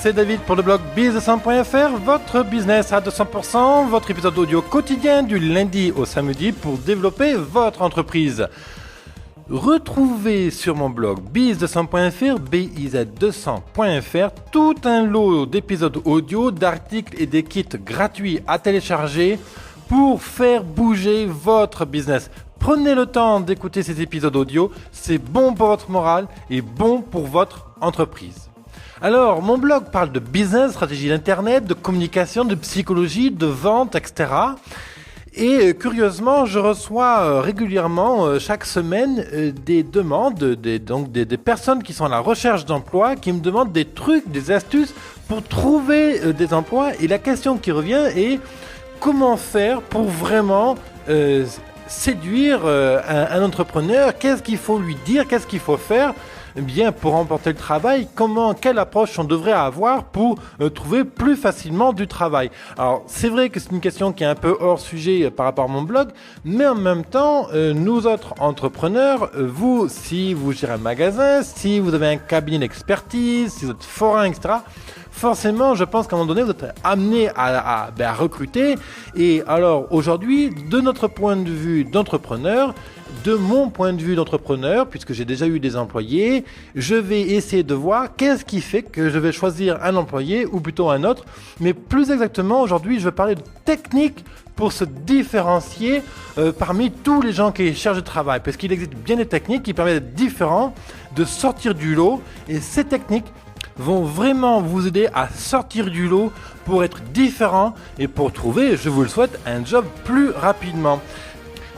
c'est David pour le blog biz200.fr, votre business à 200%, votre épisode audio quotidien du lundi au samedi pour développer votre entreprise. Retrouvez sur mon blog biz200.fr, biz200.fr, tout un lot d'épisodes audio, d'articles et des kits gratuits à télécharger pour faire bouger votre business. Prenez le temps d'écouter ces épisodes audio, c'est bon pour votre morale et bon pour votre entreprise. Alors, mon blog parle de business, stratégie d'internet, de communication, de psychologie, de vente, etc. Et curieusement, je reçois régulièrement, chaque semaine, des demandes, des personnes qui sont à la recherche d'emploi, qui me demandent des trucs, des astuces pour trouver des emplois. Et la question qui revient est comment faire pour vraiment séduire un entrepreneur? Qu'est-ce qu'il faut lui dire? Qu'est-ce qu'il faut faire bien pour remporter le travail? Quelle approche on devrait avoir pour trouver plus facilement du travail? Alors c'est vrai que c'est une question qui est un peu hors sujet par rapport à mon blog, mais en même temps, nous autres entrepreneurs, vous, si vous gérez un magasin, si vous avez un cabinet d'expertise, si vous êtes forain, etc., forcément, je pense qu'à un moment donné, vous êtes amené à recruter. Et alors, aujourd'hui, de notre point de vue d'entrepreneur, de mon point de vue d'entrepreneur, puisque j'ai déjà eu des employés, je vais essayer de voir qu'est-ce qui fait que je vais choisir un employé ou plutôt un autre. Mais plus exactement, aujourd'hui, je vais parler de techniques pour se différencier parmi tous les gens qui cherchent du travail. Parce qu'il existe bien des techniques qui permettent d'être différents, de sortir du lot. Et ces techniques vont vraiment vous aider à sortir du lot pour être différent et pour trouver, je vous le souhaite, un job plus rapidement.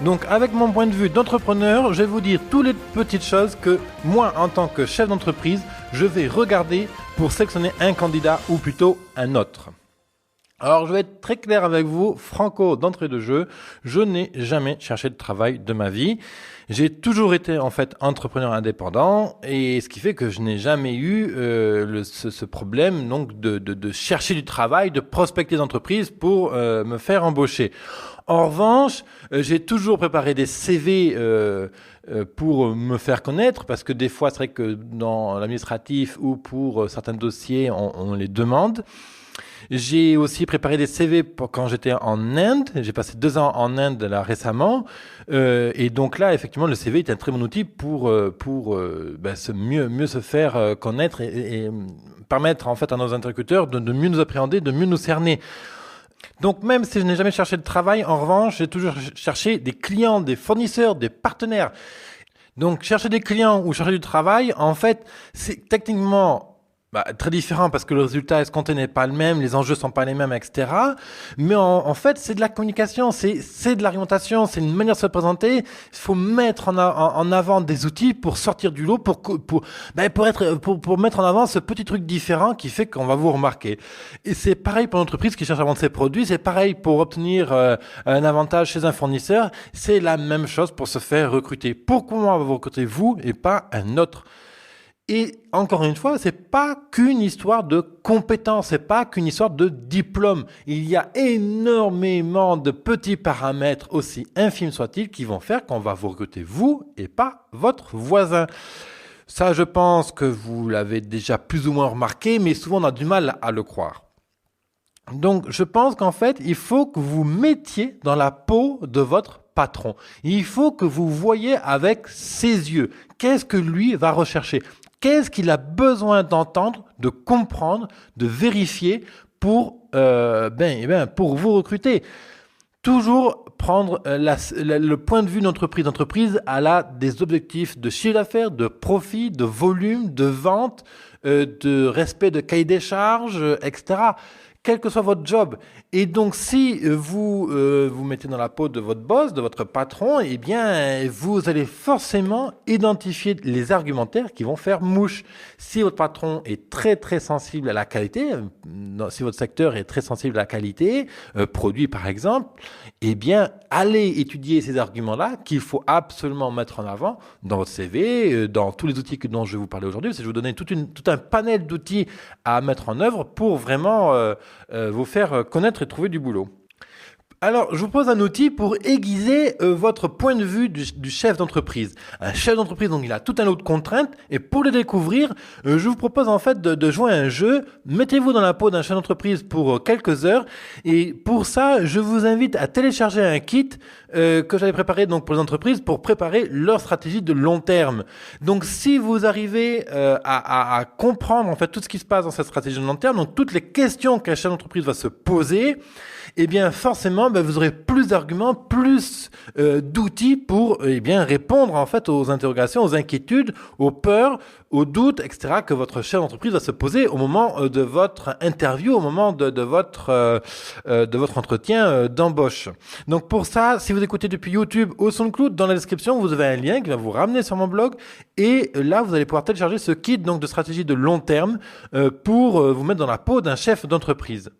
Donc avec mon point de vue d'entrepreneur, je vais vous dire toutes les petites choses que moi, en tant que chef d'entreprise, je vais regarder pour sélectionner un candidat ou plutôt un autre. Alors je vais être très clair avec vous, franco d'entrée de jeu, je n'ai jamais cherché de travail de ma vie. J'ai toujours été en fait entrepreneur indépendant et ce qui fait que je n'ai jamais eu ce problème donc de chercher du travail, de prospecter des entreprises pour me faire embaucher. En revanche, j'ai toujours préparé des CV pour me faire connaître parce que des fois c'est vrai que dans l'administratif ou pour certains dossiers on les demande. J'ai aussi préparé des CV pour quand j'étais en Inde. J'ai passé 2 ans en Inde là récemment. Et donc là, effectivement, le CV est un très bon outil pour mieux se faire connaître et permettre en fait à nos interlocuteurs de mieux nous appréhender, de mieux nous cerner. Donc même si je n'ai jamais cherché de travail, en revanche, j'ai toujours cherché des clients, des fournisseurs, des partenaires. Donc chercher des clients ou chercher du travail, en fait, c'est techniquement très différent parce que le résultat escompté n'est pas le même, les enjeux sont pas les mêmes, etc. Mais en fait, c'est de la communication, c'est de l'argumentation, c'est une manière de se présenter. Il faut mettre en avant des outils pour sortir du lot, pour mettre en avant ce petit truc différent qui fait qu'on va vous remarquer. Et c'est pareil pour l'entreprise qui cherche à vendre ses produits, c'est pareil pour obtenir un avantage chez un fournisseur. C'est la même chose pour se faire recruter. Pourquoi on va vous recruter vous et pas un autre? Et encore une fois, c'est pas qu'une histoire de compétences, c'est pas qu'une histoire de diplôme. Il y a énormément de petits paramètres, aussi infimes soient-ils, qui vont faire qu'on va vous recruter vous et pas votre voisin. Ça, je pense que vous l'avez déjà plus ou moins remarqué, mais souvent on a du mal à le croire. Donc, je pense qu'en fait, il faut que vous mettiez dans la peau de votre patron. Il faut que vous voyiez avec ses yeux. Qu'est-ce que lui va rechercher? Qu'est-ce qu'il a besoin d'entendre, de comprendre, de vérifier pour vous recruter? Toujours prendre le point de vue d'entreprise. L'entreprise, elle a des objectifs de chiffre d'affaires, de profit, de volume, de vente, de respect de cahier des charges, etc. Quel que soit votre job. Et donc, si vous vous mettez dans la peau de votre boss, de votre patron, eh bien, vous allez forcément identifier les argumentaires qui vont faire mouche. Si votre patron est très, très sensible à la qualité, si votre secteur est très sensible à la qualité, produit par exemple, eh bien, allez étudier ces arguments-là qu'il faut absolument mettre en avant dans votre CV, dans tous les outils dont je vais vous parler aujourd'hui, parce que je vais vous donner tout un panel d'outils à mettre en œuvre pour vraiment vous faire connaître et trouver du boulot. Alors, je vous propose un outil pour aiguiser votre point de vue du chef d'entreprise. Un chef d'entreprise, donc il a tout un lot de contraintes, et pour le découvrir, je vous propose en fait de jouer à un jeu. Mettez-vous dans la peau d'un chef d'entreprise pour quelques heures, et pour ça, je vous invite à télécharger un kit que j'avais préparé donc pour les entreprises pour préparer leur stratégie de long terme. Donc, si vous arrivez à comprendre en fait tout ce qui se passe dans cette stratégie de long terme, donc toutes les questions qu'un chef d'entreprise va se poser, eh bien forcément, vous aurez plus d'arguments, plus d'outils pour répondre en fait aux interrogations, aux inquiétudes, aux peurs, aux doutes, etc. que votre chef d'entreprise va se poser au moment de votre interview, au moment de votre entretien d'embauche. Donc pour ça, si vous écoutez depuis YouTube ou SoundCloud, dans la description, vous avez un lien qui va vous ramener sur mon blog et là, vous allez pouvoir télécharger ce kit donc de stratégie de long terme pour vous mettre dans la peau d'un chef d'entreprise.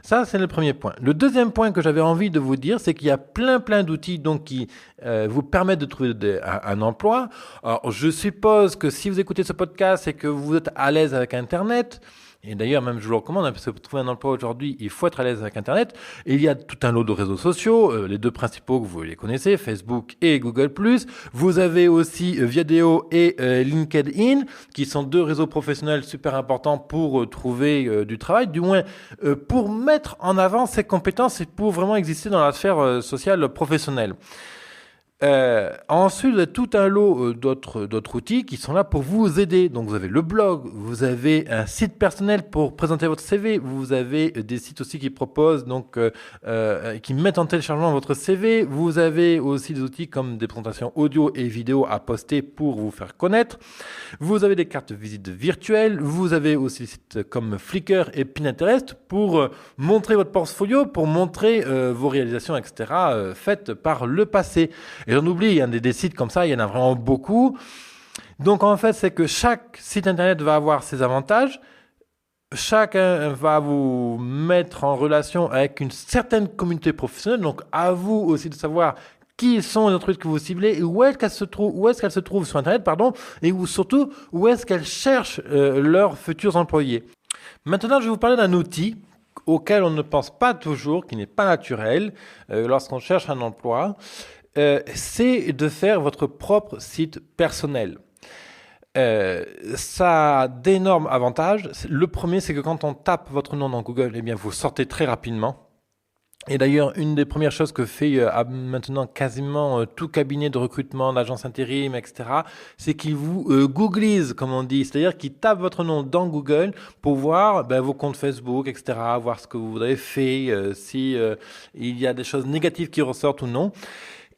Ça, c'est le premier point. Le deuxième point que j'avais envie de vous dire, c'est qu'il y a plein d'outils donc qui vous permettent de trouver un emploi. Alors, je suppose que si vous écoutez ce podcast, c'est que vous êtes à l'aise avec Internet. Et d'ailleurs, même je vous le recommande, parce que pour trouver un emploi aujourd'hui, il faut être à l'aise avec Internet. Et il y a tout un lot de réseaux sociaux, les deux principaux que vous les connaissez, Facebook et Google+. Vous avez aussi Viadeo et LinkedIn, qui sont deux réseaux professionnels super importants pour trouver du travail, du moins pour mettre en avant ses compétences et pour vraiment exister dans la sphère sociale professionnelle. Ensuite, vous avez tout un lot d'autres outils qui sont là pour vous aider. Donc, vous avez le blog, vous avez un site personnel pour présenter votre CV, vous avez des sites aussi qui proposent, donc qui mettent en téléchargement votre CV. Vous avez aussi des outils comme des présentations audio et vidéo à poster pour vous faire connaître. Vous avez des cartes de visite virtuelles. Vous avez aussi des sites comme Flickr et Pinterest pour montrer votre portfolio, pour montrer vos réalisations, etc. Faites par le passé. Et j'en oublie, des sites comme ça, il y en a vraiment beaucoup. Donc en fait, c'est que chaque site internet va avoir ses avantages. Chacun va vous mettre en relation avec une certaine communauté professionnelle. Donc à vous aussi de savoir qui sont les entreprises que vous ciblez et où est-ce qu'elles se trouvent sur Internet, et surtout où est-ce qu'elles cherchent leurs futurs employés. Maintenant, je vais vous parler d'un outil auquel on ne pense pas toujours, qui n'est pas naturel lorsqu'on cherche un emploi. C'est de faire votre propre site personnel. Ça a d'énormes avantages. Le premier, c'est que quand on tape votre nom dans Google, vous sortez très rapidement. Et d'ailleurs, une des premières choses que fait maintenant quasiment tout cabinet de recrutement, d'agence intérim, etc., c'est qu'il vous googlise, comme on dit, c'est-à-dire qu'il tape votre nom dans Google pour voir vos comptes Facebook, etc., voir ce que vous avez fait, si il y a des choses négatives qui ressortent ou non.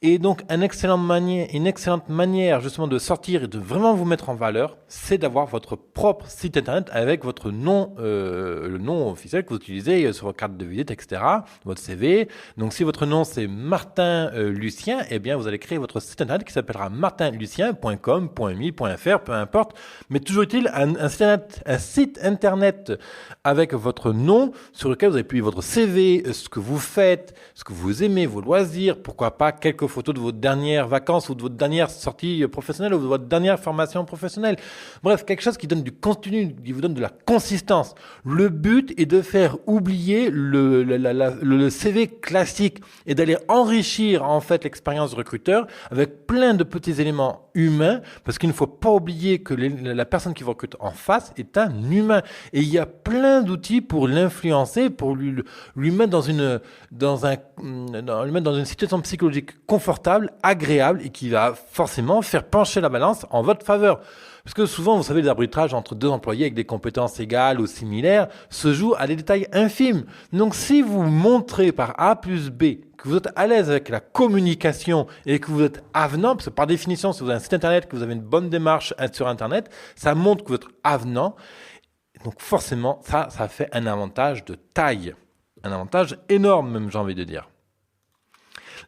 Et donc, une excellente manière justement de sortir et de vraiment vous mettre en valeur, c'est d'avoir votre propre site internet avec votre nom, le nom officiel que vous utilisez sur votre carte de visite, etc., votre CV. Donc, si votre nom c'est Martin Lucien, vous allez créer votre site internet qui s'appellera martinlucien.com, .mi, .fr, peu importe. Mais toujours utile, un site internet avec votre nom sur lequel vous avez publié votre CV, ce que vous faites, ce que vous aimez, vos loisirs, pourquoi pas quelques photos de vos dernières vacances ou de votre dernière sortie professionnelle ou de votre dernière formation professionnelle. Bref, quelque chose qui donne du contenu, qui vous donne de la consistance. Le but est de faire oublier le CV classique et d'aller enrichir en fait l'expérience du recruteur avec plein de petits éléments humains, parce qu'il ne faut pas oublier que la personne qui vous recrute en face est un humain. Et il y a plein d'outils pour l'influencer, pour lui mettre dans une situation psychologique confortable, agréable et qui va forcément faire pencher la balance en votre faveur. Parce que souvent, vous savez, les arbitrages entre deux employés avec des compétences égales ou similaires se jouent à des détails infimes. Donc, si vous montrez par A plus B que vous êtes à l'aise avec la communication et que vous êtes avenant, parce que par définition, si vous avez un site internet, que vous avez une bonne démarche sur Internet, ça montre que vous êtes avenant. Donc, forcément, ça fait un avantage de taille. Un avantage énorme, même, j'ai envie de dire.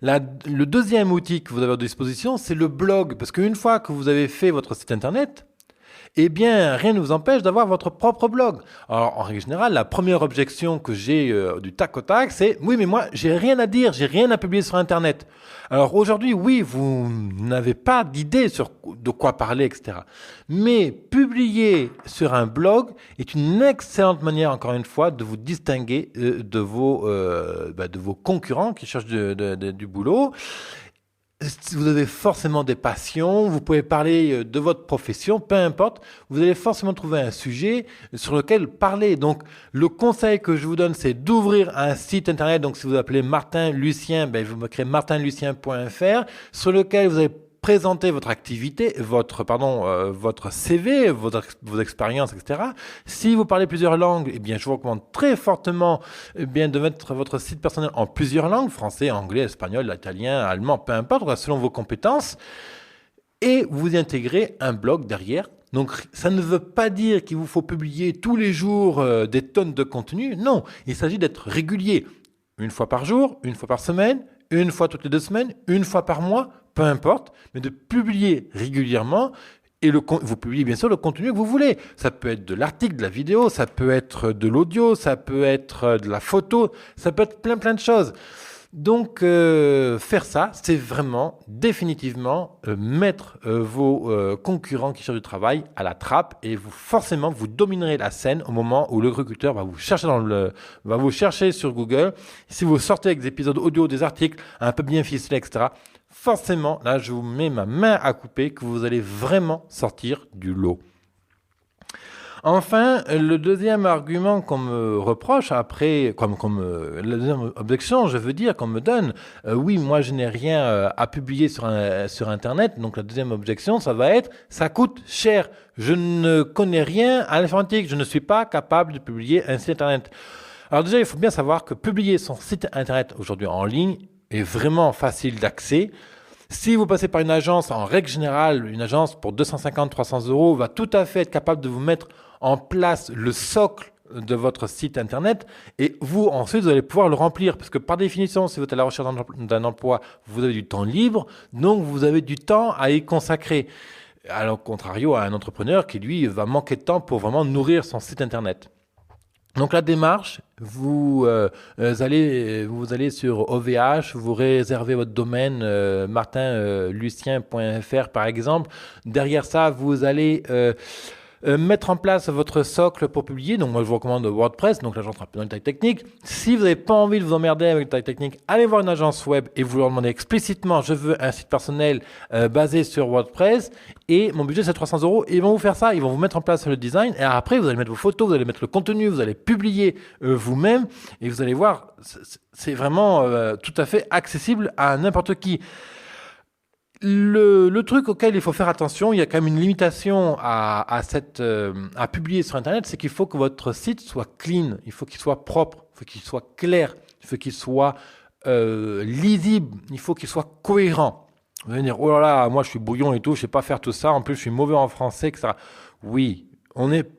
Le deuxième outil que vous avez à disposition, c'est le blog. Parce qu'une fois que vous avez fait votre site internet, rien ne vous empêche d'avoir votre propre blog. Alors, en règle générale, la première objection que j'ai du tac au tac, c'est « Oui, mais moi, j'ai rien à dire, j'ai rien à publier sur Internet. » Alors aujourd'hui, oui, vous n'avez pas d'idée sur de quoi parler, etc. Mais publier sur un blog est une excellente manière, encore une fois, de vous distinguer de vos concurrents qui cherchent du boulot. Vous avez forcément des passions, vous pouvez parler de votre profession, peu importe, vous allez forcément trouver un sujet sur lequel parler. Donc, le conseil que je vous donne, c'est d'ouvrir un site internet. Donc, si vous appelez Martin Lucien, vous me créez martinlucien.fr, sur lequel vous allez présenter votre activité, votre CV, vos expériences, etc. Si vous parlez plusieurs langues, je vous recommande très fortement de mettre votre site personnel en plusieurs langues, français, anglais, espagnol, italien, allemand, peu importe, selon vos compétences, et vous y intégrez un blog derrière. Donc, ça ne veut pas dire qu'il vous faut publier tous les jours des tonnes de contenu. Non, il s'agit d'être régulier. Une fois par jour, une fois par semaine, une fois toutes les 2 semaines, une fois par mois, peu importe, mais de publier régulièrement et vous publiez bien sûr le contenu que vous voulez. Ça peut être de l'article, de la vidéo, ça peut être de l'audio, ça peut être de la photo, ça peut être plein de choses. Donc, faire ça, c'est vraiment définitivement mettre vos concurrents qui cherchent du travail à la trappe et vous dominerez la scène au moment où le recruteur va vous chercher sur Google. Si vous sortez avec des épisodes audio, des articles un peu bien ficelés, etc., forcément, là, je vous mets ma main à couper que vous allez vraiment sortir du lot. Enfin, le deuxième argument qu'on me reproche après, la deuxième objection, qu'on me donne, oui, moi je n'ai rien à publier sur Internet, donc la deuxième objection, ça va être, ça coûte cher. Je ne connais rien à l'informatique, je ne suis pas capable de publier un site Internet. Alors déjà, il faut bien savoir que publier son site Internet aujourd'hui en ligne est vraiment facile d'accès. Si vous passez par une agence, en règle générale, une agence pour 250-300 € va tout à fait être capable de vous mettre en place le socle de votre site internet et vous, ensuite, vous allez pouvoir le remplir parce que par définition, si vous êtes à la recherche d'un emploi, vous avez du temps libre, donc vous avez du temps à y consacrer. À contrario à un entrepreneur qui, lui, va manquer de temps pour vraiment nourrir son site internet. Donc la démarche, vous allez sur OVH, vous réservez votre domaine martinlucien.fr par exemple. Derrière ça, vous allez mettre en place votre socle pour publier. Donc moi je vous recommande WordPress, donc l'agence un peu dans le détail technique. Si vous n'avez pas envie de vous emmerder avec le détail technique, allez voir une agence web et vous leur demandez explicitement je veux un site personnel basé sur WordPress et mon budget c'est 300 €. Et ils vont vous faire ça, ils vont vous mettre en place le design et après vous allez mettre vos photos, vous allez mettre le contenu, vous allez publier vous-même et vous allez voir, c'est vraiment tout à fait accessible à n'importe qui. Le truc auquel il faut faire attention, il y a quand même une limitation à publier sur Internet, c'est qu'il faut que votre site soit clean, il faut qu'il soit propre, il faut qu'il soit clair, il faut qu'il soit lisible, il faut qu'il soit cohérent. Vous allez dire, oh là là, moi je suis brouillon et tout, je sais pas faire tout ça, en plus je suis mauvais en français, etc. Oui.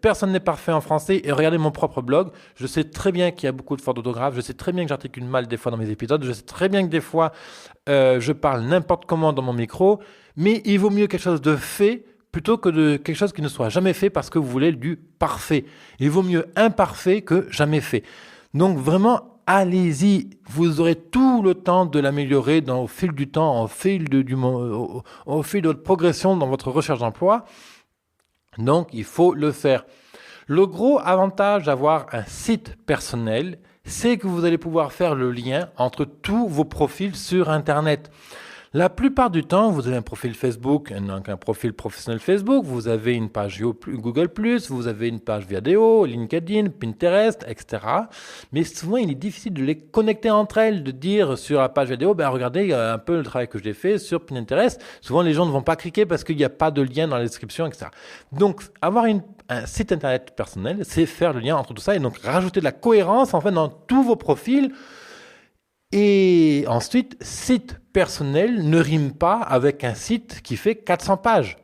Personne n'est parfait en français et regardez mon propre blog. Je sais très bien qu'il y a beaucoup de fautes d'orthographe. Je sais très bien que j'articule mal des fois dans mes épisodes. Je sais très bien que des fois, je parle n'importe comment dans mon micro. Mais il vaut mieux quelque chose de fait plutôt que de quelque chose qui ne soit jamais fait parce que vous voulez du parfait. Il vaut mieux imparfait que jamais fait. Donc vraiment, allez-y. Vous aurez tout le temps de l'améliorer au fil du temps, au fil de votre progression dans votre recherche d'emploi. Donc, il faut le faire. Le gros avantage d'avoir un site personnel, c'est que vous allez pouvoir faire le lien entre tous vos profils sur Internet. La plupart du temps, vous avez un profil Facebook, un profil professionnel Facebook, vous avez une page Google+, vous avez une page vidéo, LinkedIn, Pinterest, etc. Mais souvent, il est difficile de les connecter entre elles, de dire sur la page vidéo, regardez un peu le travail que j'ai fait sur Pinterest. Souvent, les gens ne vont pas cliquer parce qu'il n'y a pas de lien dans la description, etc. Donc, avoir un site internet personnel, c'est faire le lien entre tout ça et donc rajouter de la cohérence en fait dans tous vos profils. Et ensuite, site personnel ne rime pas avec un site qui fait 400 pages.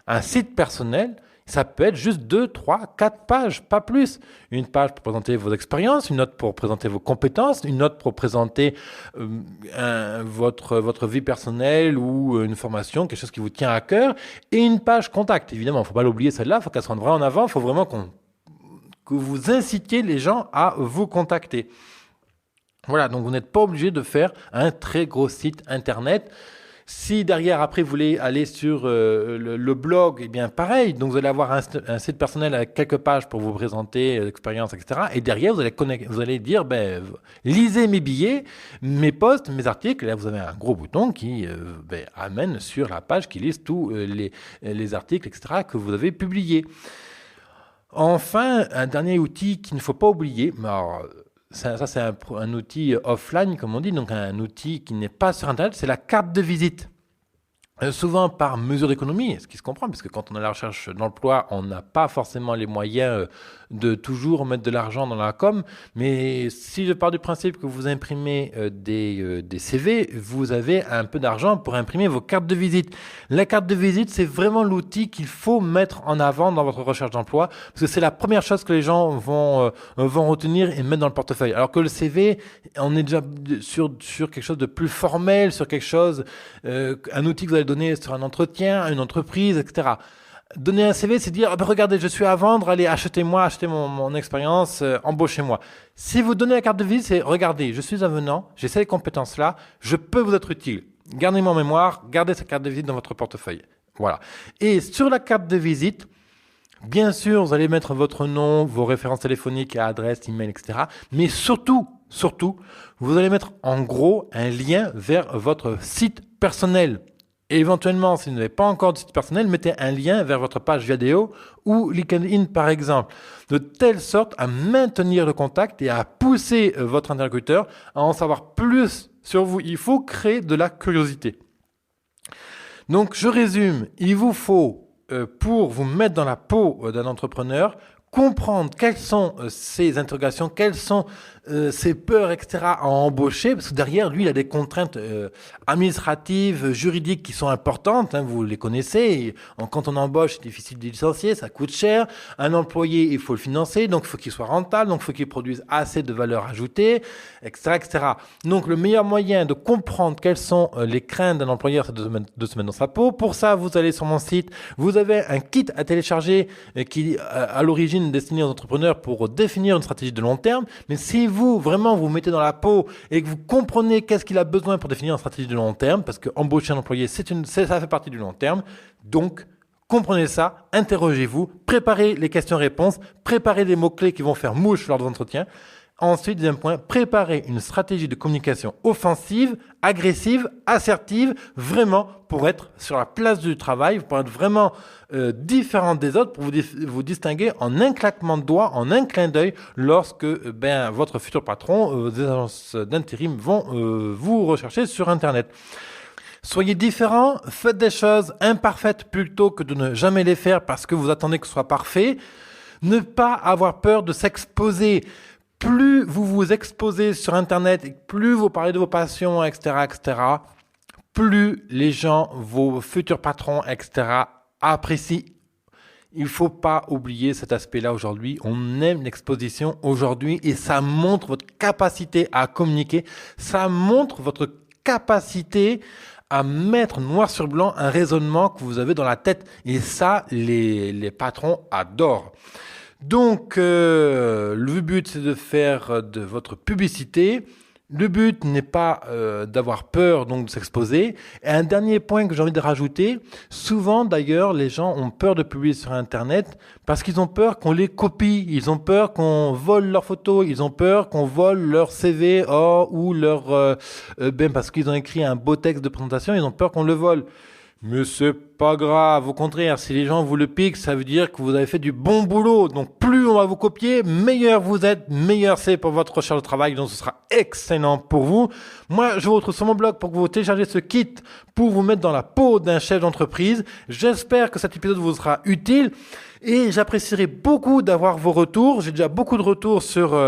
Un site personnel, ça peut être juste 2, 3, 4 pages, pas plus. Une page pour présenter vos expériences, une autre pour présenter vos compétences, une autre pour présenter votre vie personnelle ou une formation, quelque chose qui vous tient à cœur, et une page contact. Évidemment, il ne faut pas l'oublier celle-là, il faut qu'elle soit vraiment en avant, il faut vraiment que vous incitiez les gens à vous contacter. Voilà, donc vous n'êtes pas obligé de faire un très gros site internet. Si derrière, après, vous voulez aller sur le blog, eh bien pareil. Donc vous allez avoir un site personnel avec quelques pages pour vous présenter l'expérience, etc. Et derrière, vous allez dire, lisez mes billets, mes posts, mes articles. Et là, vous avez un gros bouton qui amène sur la page qui liste tous les articles, etc. que vous avez publiés. Enfin, un dernier outil qu'il ne faut pas oublier. Alors, ça c'est un outil offline, comme on dit, donc un outil qui n'est pas sur Internet, c'est la carte de visite. Souvent par mesure d'économie, ce qui se comprend, parce que quand on est à la recherche d'emploi, on n'a pas forcément les moyens de toujours mettre de l'argent dans la com, mais si je pars du principe que vous imprimez des CV, vous avez un peu d'argent pour imprimer vos cartes de visite. La carte de visite, c'est vraiment l'outil qu'il faut mettre en avant dans votre recherche d'emploi, parce que c'est la première chose que les gens vont retenir et mettre dans le portefeuille. Alors que le CV, on est déjà sur quelque chose de plus formel, sur quelque chose, un outil que vous allez donner sur un entretien, à une entreprise, etc. Donner un CV, c'est dire regardez, je suis à vendre, allez, achetez mon expérience, embauchez-moi. Si vous donnez la carte de visite, c'est regardez, je suis avenant, j'ai ces compétences-là, je peux vous être utile. Gardez-moi en mémoire, gardez cette carte de visite dans votre portefeuille. Voilà. Et sur la carte de visite, bien sûr, vous allez mettre votre nom, vos références téléphoniques, adresse, email, etc. Mais surtout, vous allez mettre en gros un lien vers votre site personnel. Et éventuellement, si vous n'avez pas encore de site personnel, mettez un lien vers votre page Viadeo ou LinkedIn par exemple, de telle sorte à maintenir le contact et à pousser votre interlocuteur à en savoir plus sur vous. Il faut créer de la curiosité. Donc je résume, il vous faut, pour vous mettre dans la peau d'un entrepreneur, comprendre quelles sont ses interrogations, quelles sont ses peurs, etc. à embaucher, parce que derrière lui, il a des contraintes administratives, juridiques qui sont importantes, hein, vous les connaissez. Quand on embauche, c'est difficile de licencier, ça coûte cher. Un employé, il faut le financer, donc il faut qu'il soit rentable, donc il faut qu'il produise assez de valeur ajoutée, etc., etc. Donc le meilleur moyen de comprendre quelles sont les craintes d'un employeur, c'est de se mettre dans sa peau. Pour ça, vous allez sur mon site, vous avez un kit à télécharger qui, à l'origine, destiné aux entrepreneurs pour définir une stratégie de long terme. Mais si vous vous mettez dans la peau et que vous comprenez qu'est-ce qu'il a besoin pour définir une stratégie de long terme, parce que embaucher un employé, ça fait partie du long terme. Donc, comprenez ça, interrogez-vous, préparez les questions-réponses, préparez des mots-clés qui vont faire mouche lors de l'entretien. Ensuite, deuxième point, préparez une stratégie de communication offensive, agressive, assertive, vraiment pour être sur la place du travail, pour être vraiment différent des autres, pour vous distinguer en un claquement de doigts, en un clin d'œil, lorsque votre futur patron, des agences d'intérim vont vous rechercher sur Internet. Soyez différents, faites des choses imparfaites plutôt que de ne jamais les faire parce que vous attendez que ce soit parfait. Ne pas avoir peur de s'exposer. Plus vous vous exposez sur Internet et plus vous parlez de vos passions, etc., plus les gens, vos futurs patrons, etc., apprécient. Il ne faut pas oublier cet aspect-là aujourd'hui. On aime l'exposition aujourd'hui et ça montre votre capacité à communiquer. Ça montre votre capacité à mettre noir sur blanc un raisonnement que vous avez dans la tête. Et ça, les patrons adorent. Donc, le but, c'est de faire de votre publicité. Le but n'est pas d'avoir peur, donc de s'exposer. Et un dernier point que j'ai envie de rajouter, souvent d'ailleurs, les gens ont peur de publier sur Internet parce qu'ils ont peur qu'on les copie, ils ont peur qu'on vole leurs photos, ils ont peur qu'on vole leur CV ou parce qu'ils ont écrit un beau texte de présentation, ils ont peur qu'on le vole. Mais c'est pas grave, au contraire, si les gens vous le piquent, ça veut dire que vous avez fait du bon boulot. Donc plus on va vous copier, meilleur vous êtes, meilleur c'est pour votre recherche de travail, donc ce sera excellent pour vous. Moi, je vous retrouve sur mon blog pour que vous téléchargez ce kit pour vous mettre dans la peau d'un chef d'entreprise. J'espère que cet épisode vous sera utile et j'apprécierais beaucoup d'avoir vos retours. J'ai déjà beaucoup de retours sur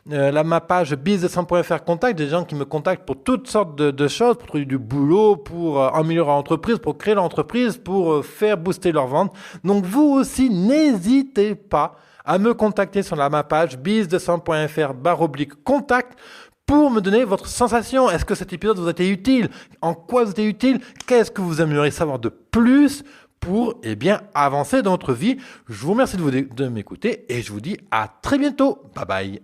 ma page biz200.fr contact, des gens qui me contactent pour toutes sortes de choses, pour trouver du boulot, pour améliorer l'entreprise, pour créer l'entreprise, pour faire booster leurs ventes. Donc vous aussi, n'hésitez pas à me contacter sur ma page biz200.fr/contact pour me donner votre sensation. Est-ce que cet épisode vous a été utile? En quoi vous a été utile? Qu'est-ce que vous aimeriez savoir de plus pour avancer dans votre vie? Je vous remercie de m'écouter et je vous dis à très bientôt. Bye bye.